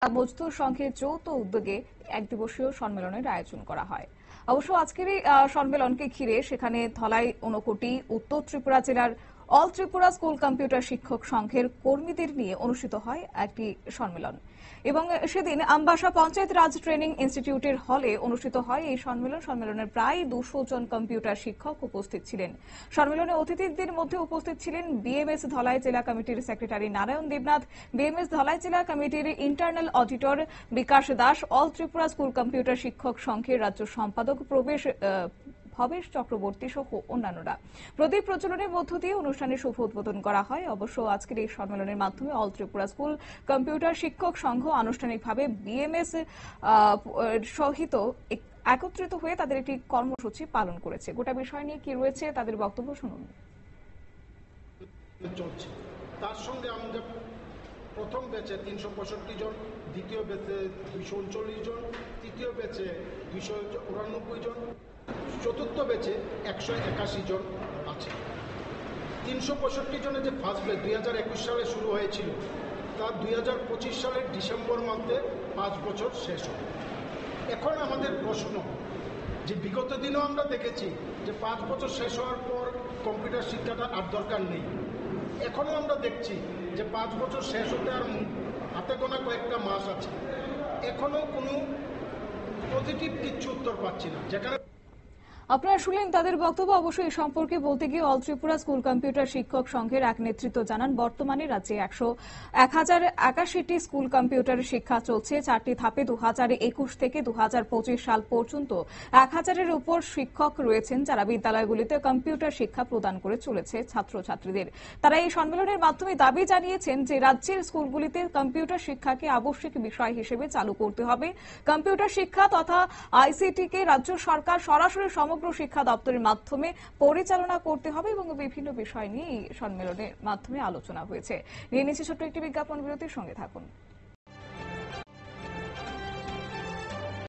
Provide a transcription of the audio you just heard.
মজদুর সংঘের যৌথ উদ্যোগে এক দিবসীয় সম্মেলনের আয়োজন করা হয়। অবশ্য আজকের এই সম্মেলনকে ঘিরে সেখানে ধলাই, ঊনকোটি, উত্তর ত্রিপুরা জেলার অল ত্রিপুরা স্কুল কম্পিউটার শিক্ষক সংঘের কর্মীদের নিয়ে অনুষ্ঠিত হয় একটি সম্মেলন এবং সেদিন আমবাসা পঞ্চায়েত রাজ ট্রেনিং ইনস্টিটিউটের হলে অনুষ্ঠিত হয় এই সম্মেলনের প্রায় 200 জন কম্পিউটার শিক্ষক উপস্থিত ছিলেন। সম্মেলনে অতিথিদের মধ্যে উপস্থিত ছিলেন বিএমএস ধলাই জেলা কমিটির সেক্রেটারি নারায়ণ দেবনাথ, বিএমএস ধলাই জেলা কমিটির internal auditor Bikash Das, all Tripura school computer শিক্ষক সংঘের রাজ্য সম্পাদক ভবেশ চক্রবর্তী সহ অন্যান্যরা। প্রদীপ প্রজ্বলনের মধ্য দিয়ে অনুষ্ঠানের শুভ উদ্বোধন করা হয়। অবশ্য আজকের এই সম্মেলনের মাধ্যমে অল ত্রিপুরা স্কুল কম্পিউটার শিক্ষক সংঘ আনুষ্ঠানিকভাবে বিএমএস সহিত একত্রিত হয়ে তাদের একটি কর্মসূচি পালন করেছে। গোটা বিষয় নিয়ে কি রয়েছে তাদের বক্তব্য শুনুন। তার সঙ্গে আমাদের প্রথম ব্যাচে 365 জন, দ্বিতীয় ব্যাচে 239 জন, তৃতীয় ব্যাচে 289 জন, চতুর্থ ব্যাচে 181 জন আছে। 365 জনের যে ফার্স্ট ব্যাচ 2021 সালে শুরু হয়েছিল, তা 2025 সালের ডিসেম্বর মাসে 5 বছর শেষ হবে। এখন আমাদের প্রশ্ন যে বিগত দিনও আমরা দেখেছি যে 5 বছর শেষ হওয়ার পর কম্পিউটার শিক্ষাটা আর দরকার নেই। এখনও আমরা দেখছি যে 5 বছর শেষ হতে আর হাতে গোনা কয়েকটা মাস আছে, এখনো কোনো পজিটিভ কিচ্ছু উত্তর পাচ্ছি না। যেখানে আপনারা শুনলেন তাদের বক্তব্য। অবশ্যই এই সম্পর্কে বলতে গিয়ে অল ত্রিপুরা স্কুল কম্পিউটার শিক্ষক সংঘের এক নেতৃত্ব জানান, বর্তমানে রাজ্যে 1081টি স্কুল কম্পিউটার শিক্ষা চলছে। 4টি ধাপে 2021 থেকে 2025 সাল পর্যন্ত 1000-এর উপর শিক্ষক রয়েছেন যারা বিদ্যালয়গুলিতে কম্পিউটার শিক্ষা প্রদান করে চলেছে ছাত্রছাত্রীদের। তারা এই সম্মেলনের মাধ্যমে দাবি জানিয়েছেন যে রাজ্যের স্কুলগুলিতে কম্পিউটার শিক্ষাকে আবশ্যিক বিষয় হিসেবে চালু করতে হবে। কম্পিউটার শিক্ষা তথা আইসিটি-কে রাজ্য সরকার সরাসরি সমগ্র শিক্ষা দপ্তরের মাধ্যমে পরিচালনা করতে হবে এবং বিভিন্ন বিষয় নিয়ে এই সম্মেলনের মাধ্যমে আলোচনা হয়েছে। নিয়ে নিচ্ছে ছোট্ট একটি বিজ্ঞাপন বিরতির সঙ্গে থাকুন।